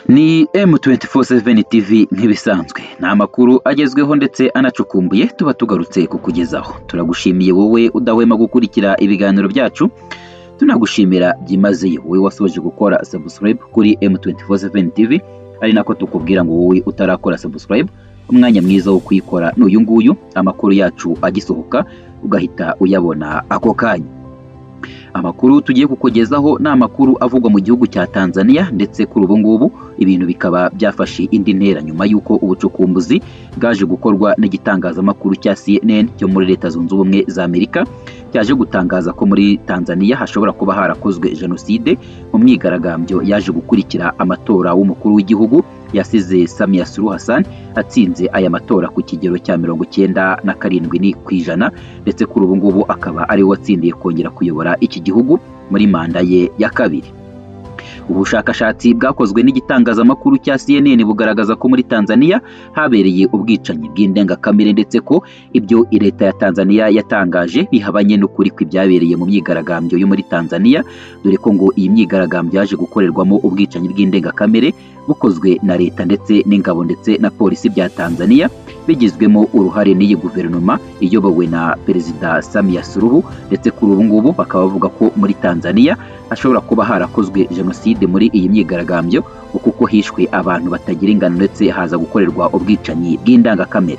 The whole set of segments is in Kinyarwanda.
Ni M247 TV nk'ibisanzwe nta makuru agezweho ndetse anacukumbuye tuba tugarutse kukugezaho. Turagushimiye wowe udahwema gukurikira ibiganiro byacu, tunagushimira byimazeyo wowe wasoje gukora subscribe kuri M247 TV, ari nako tukubwira ngo wowe utarakora subscribe umwanya mwiza wo kuyikora n'uyu nguyu, amakuru yacu agisohoka ugahita uyabona ako kanya. Amakuru tugiye kukugezaho ni amakuru avugwa mu gihugu cya Tanzania, ndetse kuri ubu ngubu ibintu bikaba byafashe indi ntera nyuma y'uko ubucukumbuzi bwaje gukorwa n'igitangazamakuru cya CNN cyo muri Leta Zunze Ubumwe za Amerika, cyaje gutangaza ko muri Tanzania hashobora kuba harakozwe jenoside mu myigaragambyo yaje gukurikira amatora w'umukuru w'igihugu yasize Samia Suluhu Hassan atsinze aya matora ku kigero cya 97%, ndetse kuri ubu ngubu akaba ari watsindiye kongera kuyobora iki gihugu muri manda ye ya kabiri. Ubushakashatsi bwakozwe n'igitangazamakuru cya CNN bugaragaza ko muri Tanzania habereye ubwicanyi bw'indengakamere, ndetse ko ibyo leta ya Tanzania yatangaje bihabanye n'ukuri kw'ibyabereye mu myigaragambyo yo muri Tanzania, dore ko ngo iyi myigaragambyo yaje gukorerwamo ubwicanyi bw'indengakamere bukozwe na leta ndetse n'ingabo ndetse na polisi bya Tanzania, bigizwemo uruhare n'iyi guverinoma iyobowe na Perezida Samia Suluhu, ndetse kuri ubu ngubu bakaba bavuga ko muri Tanzania hashobora kuba harakozwe jenoside muri iyi myigaragambyo kuko hishwe abantu batagira ingano ndetse haza gukorerwa ubwicanyi bw'indangakamere.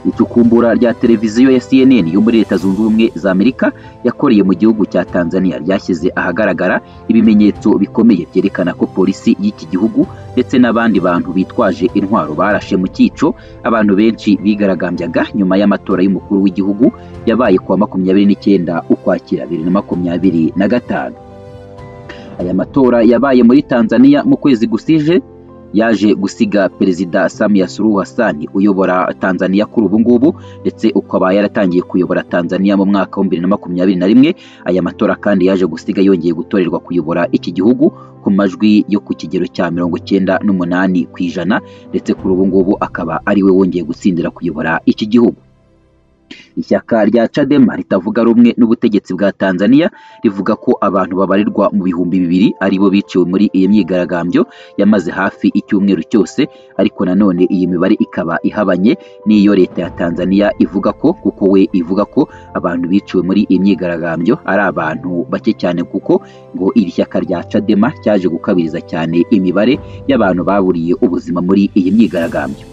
Icukumbura rya televiziyo ya CNN yo muri Leta Zunze Ubumwe za Amerika yakoreye mu gihugu cya Tanzania ryashyize ahagaragara ibimenyetso bikomeye byerekana ko polisi y'iki gihugu ndetse n'abandi bantu bitwaje intwaro barashe mu cyico abantu benshi bigaragambyaga nyuma y'amatora y'umukuru w'igihugu yabaye kuwa 29 Ukwakira 2025. Aya matora yabaye muri Tanzania mu kwezi gusije yaje gusiga Perezida Samia Suluhu Hassan uyobora Tanzania kuri ubu ngubu, ndetse ukaba yaratangiye kuyobora Tanzania mu mwaka wa 2021. Aya matora kandi yaje gusiga yongeye gutorerwa kuyobora iki gihugu ku majwi yo ku kigero cya 98%, ndetse kuri ubu ngubu akaba ari we wongeye gutsindira kuyobora iki gihugu. Ishyaka rya Chadema ritavuga rumwe n'ubutegetsi bwa Tanzania rivuga ko abantu babarirwa mu bihumbi 200 aribo biciwe muri iyi myigaragambyo yamaze hafi icyumweru cyose, ariko nanone iyi mibare ikaba ihabanye n'iyo leta ya Tanzania ivuga ko, kuko we ivuga ko abantu biciwe muri iyi myigaragambyo ari abantu bake cyane, kuko ngo iri shyaka rya Chadema cyaje gukabiriza cyane imibare y'abantu baburiye ubuzima muri iyi myigaragambyo.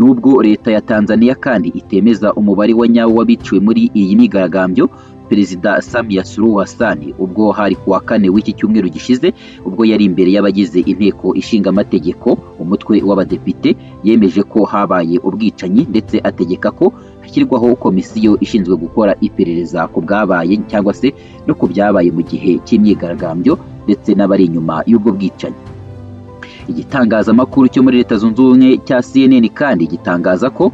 Nubwo leta ya Tanzania kandi itemeza umubare wa nyawo wabiciwe muri iyi myigaragambyo, Perezida Samia Suluhu Hassan ubwo hari kuwa 4 w'iki cyumweru gishize, ubwo yari imbere y'abagize inteko ishinga amategeko umutwe w'abadepite, yemeje ko habaye ubwicanyi ndetse ategeka ko hashyirwaho komisiyo ishinzwe gukora iperereza ku bwabaye cyangwa se no ku byabaye mu gihe cy'imyigaragambyo ndetse n'abari inyuma y'ubwo bwicanyi. Igitangazamakuru cyo muri Leta Zunze Ubumwe cya CNN kandi gitangaza ko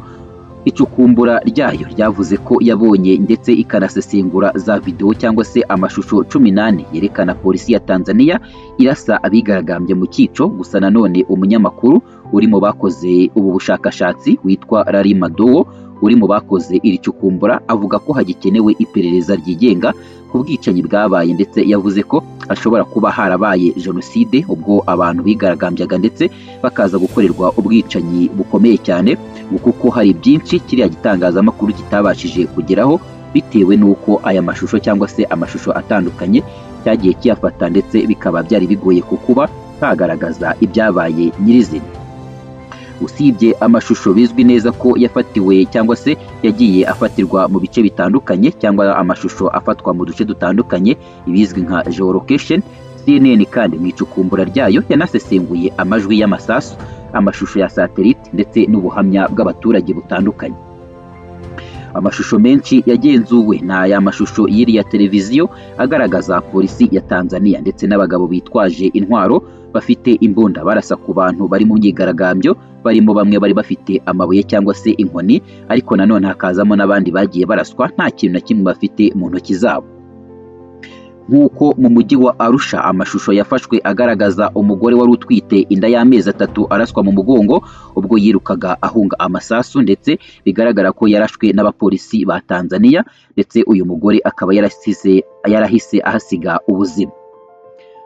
icukumbura ryayo ryavuze ko yabonye ndetse ikanasesengura za video cyangwa se amashusho 18 yerekana polisi ya Tanzania irasa abigaragambye mu cyico. Gusa nanone umunyamakuru uri mu bakoze ubu bushakashatsi witwa Rari Madowo uri mu bakoze iri cukumbura avuga ko hagikenewe iperereza ryigenga ku bwicanyi bwabaye, ndetse yavuze ko ashobora kuba harabaye jenoside ubwo abantu bigaragambyaga ndetse bakaza gukorerwa ubwicanyi bukomeye cyane, kuko hari byinshi kiriya gitangazamakuru kitabashije kugeraho bitewe n'uko aya mashusho cyangwa se amashusho atandukanye cyagiye kiyafata, ndetse bikaba byari bigoye kukuba kagaragaza ibyabaye nyirizina. Usibye amashusho bizwi neza ko yafatiwe cyangwa se yagiye afatirwa mu bice bitandukanye cyangwa amashusho afatwa mu duce dutandukanye ibizwi nka geolocation, CNN kandi mu icukumbura ryayo yanasesenguye amajwi y'amasasu, amashusho ya satellite ndetse n'ubuhamya bw'abaturage butandukanye. Amashusho menshi yagenzuwe na aya mashusho y'iriya televiziyo agaragaza polisi ya Tanzania ndetse n'abagabo bitwaje intwaro bafite imbunda barasa ku bantu bari mu myigaragambyo, barimo bamwe bari bafite amabuye cyangwa se inkoni, ariko nanone hakazamo n'abandi bagiye baraswa nta kintu na kimwe bafite mu ntoki zabo. Nk'uko mu mujyi wa Arusha amashusho yafashwe agaragaza umugore wari utwite inda y'amezi 3 araswa mu mugongo ubwo yirukaga ahunga amasasu, ndetse bigaragara ko yarashwe n'abapolisi ba Tanzania, ndetse uyu mugore akaba yarahise ahasiga ubuzima.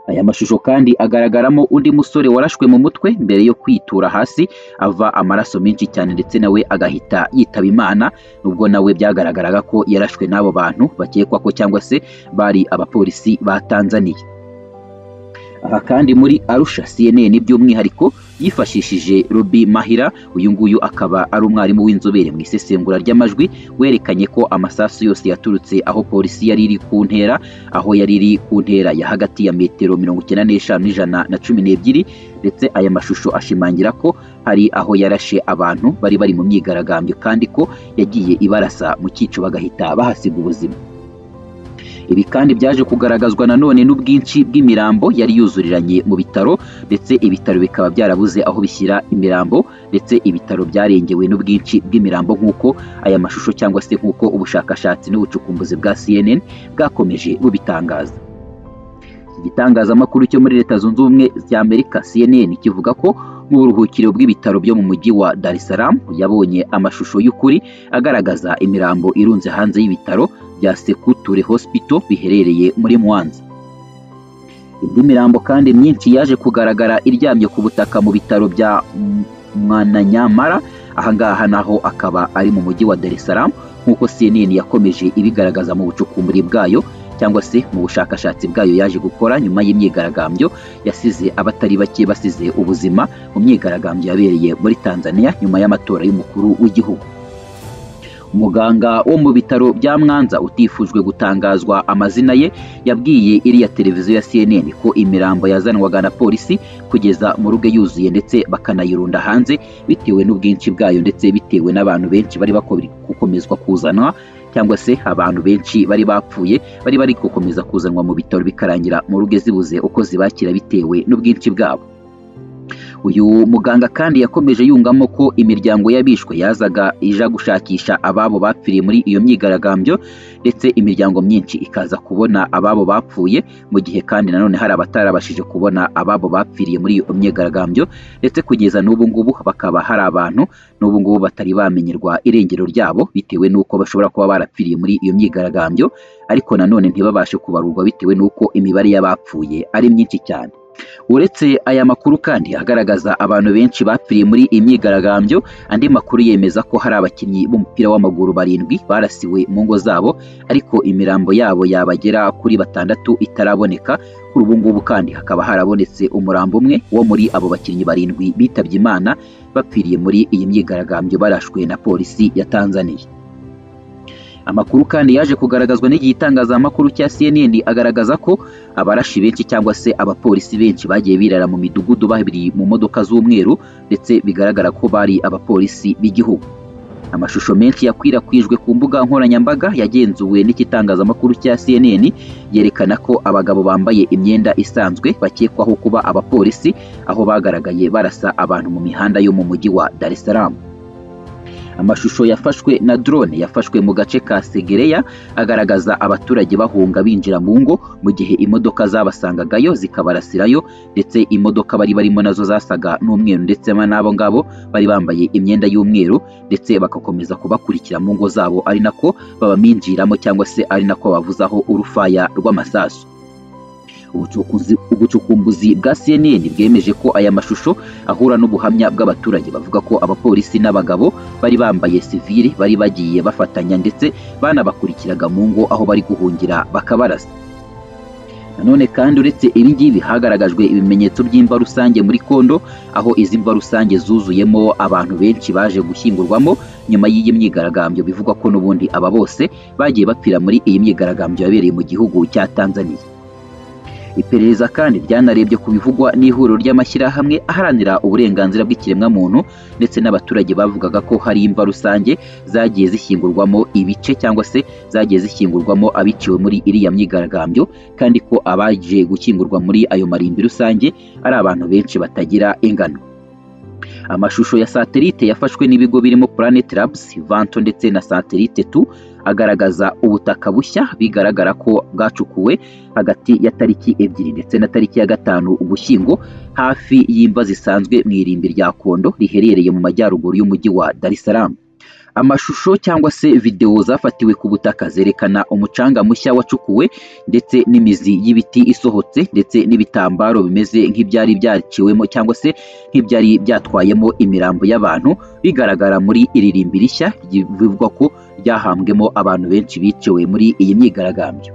Aya mashusho kandi agaragaramo undi musore warashwe mu mutwe mbere yo kwitura hasi ava amaraso menshi cyane ndetse nawe agahita yitaba Imana, nubwo nawe byagaragaraga ko yarashwe n'abo bantu bakekwa ko cyangwa se bari abapolisi ba Tanzania. Aha kandi muri Arusha CNN by'umwihariko yifashishije Robi Mahira, uyu nguyu akaba ari umwarimu w'inzobere mu isesengura ry'amajwi, werekanye ko amasasu yose yaturutse aho polisi yari iri ku ntera, aho yari iri ku ntera ya hagati ya metero 95 n'ijana na 12, ndetse aya mashusho ashimangira ko hari aho yarashe abantu bari bari mu myigaragambyo kandi ko yagiye ibarasa mu cyico bagahita bahasiga ubuzima. Ibi kandi byaje kugaragazwa nanone n'ubwinshi bw'imirambo yari yuzuriranye mu bitaro, ndetse ibitaro bikaba byarabuze aho bishyira imirambo, ndetse ibitaro byarengewe n'ubwinshi bw'imirambo nk'uko aya mashusho cyangwa se nk'uko ubushakashatsi n'ubucukumbuzi bwa CNN bwakomeje bubitangaza. Igitangazamakuru cyo muri Leta Zunze Ubumwe za Amerika CNN kivuga ko mu buruhukiro bw'ibitaro byo mu mujyi wa Dar es Salaam yabonye amashusho y'ukuri agaragaza imirambo irunze hanze y'ibitaro bya Sekuture Hospital biherereye muri Mwanza. Indi mirambo kandi myinshi yaje kugaragara iryamye ku butaka mu bitaro bya Mwananyamara, ahangaha naho akaba ari mu mujyi wa Dar es Salaam nk'uko CNN yakomeje ibigaragaza mu bucukumburi bwayo cyangwa se mu bushakashatsi bwayo yaje gukora nyuma y'imyigaragambyo yasize abatari bake basize ubuzima mu myigaragambyo yabereye muri Tanzania nyuma y'amatora y'umukuru w'igihugu. Umuganga wo mu bitaro bya Mwanza utifujwe gutangazwa amazina ye yabwiye iriya televiziyo ya CNN ko imirambo yazanwaga na polisi kugeza mu rugo yuzuye ndetse bakanayirunda hanze bitewe n'ubwinshi bwayo, ndetse bitewe n'abantu benshi bari gukomezwa kuzanwa cyangwa se abantu benshi bari bapfuye bari gukomeza kuzanwa mu bitaro bikarangira mu rugo zibuze uko zibakira bitewe n'ubwinshi bwabo. Uyu muganga kandi yakomeje yungamo ko imiryango y'abishwe yazaga ija gushakisha ababo bapfiriye muri iyo myigaragambyo, ndetse imiryango myinshi ikaza kubona ababo bapfuye, mu gihe kandi nanone hari abatarabashije kubona ababo bapfiriye muri iyo myigaragambyo, ndetse kugeza n'ubu ngubu bakaba hari abantu n'ubu ngubu batari bamenyerwa irengero ryabo bitewe n'uko bashobora kuba barapfiriye muri iyo myigaragambyo, ariko nanone ntibabashe kubarurwa bitewe n'uko imibare y'abapfuye ari myinshi cyane. Uretse aya makuru kandi agaragaza abantu benshi bapfiriye muri iyi myigaragambyo, andi makuru yemeza ko hari abakinnyi b'umupira w'amaguru 7 barasiwe mu ngo zabo, ariko imirambo yabo yabagera kuri 6 itaraboneka. Kuri ubu ngubu kandi hakaba harabonetse umurambo umwe wo muri abo bakinnyi 7 bitabye Imana bapfiriye muri iyi myigaragambyo barashwe na polisi ya Tanzania. Amakuru kandi yaje kugaragazwa n'igitangazamakuru cya CNN agaragaza ko abarashi benshi cyangwa se abapolisi benshi bagiye birara mu midugudu babiri mu modoka z'umweru, ndetse bigaragara ko bari abapolisi b'igihugu. Amashusho menshi yakwirakwijwe ku mbuga nkoranyambaga yagenzuwe n'igitangazamakuru cya CNN yerekana ko abagabo bambaye imyenda isanzwe bakekwaho kuba abapolisi aho bagaragaye barasa abantu mu mihanda yo mu mujyi wa Dar es Salaam. Amashusho yafashwe na drone yafashwe mu gace ka Segereya agaragaza abaturage bahunga binjira mu ngo, mu gihe imodoka zabasangagayo zikabarasirayo, ndetse imodoka bari barimo nazo zasaga n'umweru, ndetse n'abo ngabo bari bambaye imyenda y'umweru, ndetse bakakomeza kubakurikira mu ngo zabo ari nako babaminjiramo cyangwa se ari nako bavuzaho urufaya rw'amasasu. Ubucukumbuzi bwa CNN bwemeje ko aya mashusho ahura n'ubuhamya bw'abaturage bavuga ko abapolisi n'abagabo bari bambaye civile bari bagiye bafatanya, ndetse banabakurikiraga mu ngo aho bari guhungira bakabarasa. Nanone kandi uretse ibingibi hagaragajwe ibimenyetso by'imva rusange muri Kondo, aho izi mva rusange zuzuyemo abantu benshi baje gushyingurwamo nyuma y'iyi myigaragambyo, bivugwa ko n'ubundi aba bose bagiye bapfira muri iyi myigaragambyo yabereye mu gihugu cya Tanzania. Iperereza kandi ryanarebye ku bivugwa n'ihuriro ry'amashyirahamwe aharanira uburenganzira bw'ikiremwamuntu, ndetse n'abaturage bavugaga ko hari imva rusange zagiye zishyingurwamo ibice cyangwa se zagiye zishyingurwamo abiciwe muri iriya myigaragambyo, kandi ko abaje gushyingurwa muri ayo marimbi rusange ari abantu benshi batagira ingano. Amashusho ya satellite yafashwe n'ibigo birimo Planet Labs, Vanto ndetse na Satellite 2 agaragaza ubutaka bushya bigaragara ko bwacukuwe hagati ya tariki 2 ndetse na tariki ya 5 Ugushyingo hafi y'imva zisanzwe mu irimbi rya Kondo riherereye mu majyaruguru y'umujyi wa Dar es Salaam. Amashusho cyangwa se video zafatiwe ku butaka zerekana umucanga mushya wacukuwe ndetse n'imizi y'ibiti isohotse ndetse n'ibitambaro bimeze nk'ibyari byaciwemo cyangwa se nk'ibyari byatwayemo imirambo y'abantu, bigaragara muri iri rimbi rishya bivugwa ko ryahambwemo abantu benshi biciwe muri iyi myigaragambyo.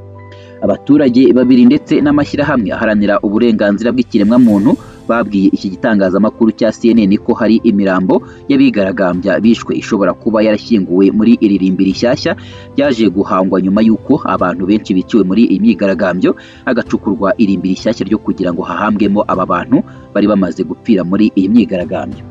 Abaturage babiri ndetse n'amashyirahamwe aharanira uburenganzira bw'ikiremwamuntu babwiye iki gitangazamakuru cya CNN ko hari imirambo y'abigaragambya bishwe ishobora kuba yarashyinguwe muri iri rimbi rishyashya ryaje guhangwa nyuma y'uko abantu benshi biciwe muri iyi myigaragambyo, hagacukurwa irimbi rishyashya ryo kugira ngo hahambwemo aba bantu bari bamaze gupfira muri iyi myigaragambyo.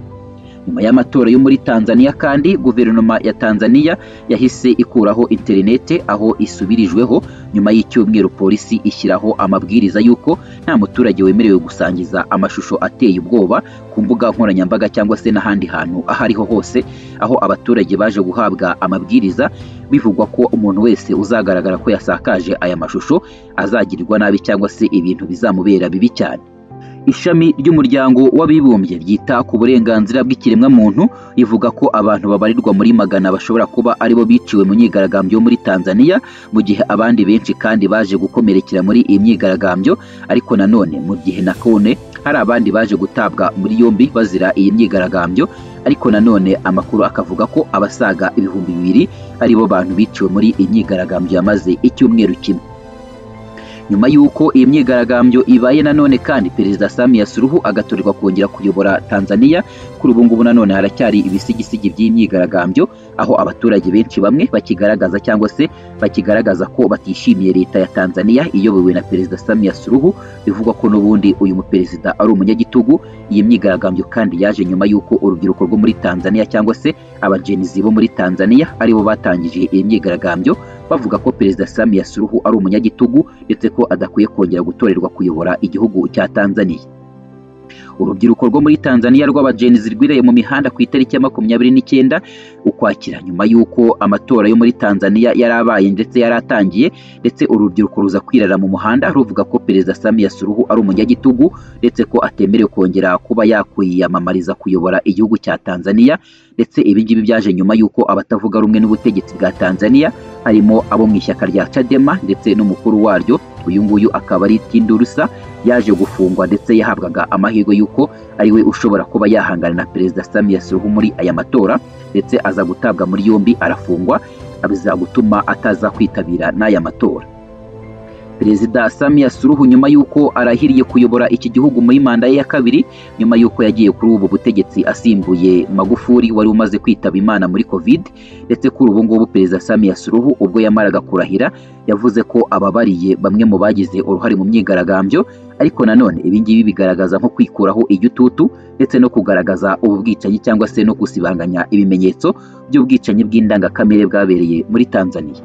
Nyuma y'amatora yo muri Tanzania kandi guverinoma ya Tanzania yahise ikuraho interinete aho isubirijweho nyuma y'icyumweru polisi ishyiraho amabwiriza y'uko nta muturage wemerewe gusangiza amashusho ateye ubwoba ku mbuga nkoranyambaga cyangwa se n'ahandi hantu aho ariho hose, aho abaturage baje guhabwa amabwiriza bivugwa ko umuntu wese uzagaragara ko yasakaje aya mashusho azagirirwa nabi cyangwa se ibintu bizamubera bibi cyane. Ishami ry'umuryango w'abibumbye ryita ku burenganzira bw'ikiremwamuntu rivuga ko abantu babarirwa muri magana bashobora kuba aribo biciwe mu myigaragambyo muri Tanzania, mu gihe abandi benshi kandi baje gukomerekera muri iyi myigaragambyo, ariko nanone mu gihe nakone hari abandi baje gutabwa muri yombi bazira iyi myigaragambyo, ariko nanone amakuru akavuga ko abasaga 2,000 aribo bantu biciwe muri iyi myigaragambyo yamaze icyumweru kimwe. Nyuma y'uko iyi myigaragambyo ibaye nanone kandi Perezida Samia Suluhu agatorerwa kongera kuyobora Tanzania, kuri ubu ngubu nanone haracyari ibisigisigi by'imyigaragambyo, aho abaturage benshi bamwe bakigaragaza cyangwa se bakigaragaza ko batishimiye leta ya Tanzania iyobowe na Perezida Samia Suluhu, bivugwa ko n'ubundi uyu muperezida ari umunyagitugu. Iyi myigaragambyo kandi yaje nyuma y'uko urubyiruko rwo muri Tanzania cyangwa se abajenizi bo muri Tanzania aribo batangije iyi myigaragambyo bavuga ko Perezida Samia Suluhu ari umunyagitugu ndetse ko adakwiye kongera gutorerwa kuyobora igihugu cya Tanzania. Urubyiruko rwo muri Tanzania rw'abajenizi rwireye mu mihanda ku itariki ya 29 Ukwakira nyuma y'uko amatora yo muri Tanzania yarabaye ndetse yaratangiye, ndetse urubyiruko ruza kwirara mu muhanda ruvuga ko Perezida Samia Suluhu ari umunyagitugu ndetse ko atemerewe kongera kuba yakwiyamamariza kuyobora igihugu cya Tanzania. Ndetse ibingibi byaje nyuma y'uko abatavuga rumwe n'ubutegetsi bwa Tanzania harimo abo mu ishyaka rya Chadema ndetse n'umukuru waryo, uyu nguyu akaba ari Tundu Lissu, yaje gufungwa ndetse yahabwaga amahirwe y'uko ariwe ushobora kuba yahangana na Perezida Samia Suluhu muri aya matora, ndetse aza gutabwa muri yombi arafungwa, abiza gutuma ataza kwitabira n'aya matora. Perezida Samia Suluhu nyuma y'uko arahiriye kuyobora iki gihugu muri manda ye ya kabiri, nyuma y'uko yagiye kuri ubu butegetsi asimbuye Magufuli wari umaze kwitaba Imana muri Covid, ndetse kuri ubu ngubu Perezida Samia Suluhu ubwo yamaraga kurahira yavuze ko ababariye bamwe mu bagize uruhare mu myigaragambyo, ariko nanone ibingibi bigaragaza nko kwikuraho igitutu ndetse no kugaragaza ubu bwicanyi cyangwa se no gusibanganya ibimenyetso by'ubwicanyi bw'indangakamere bwabereye muri Tanzania.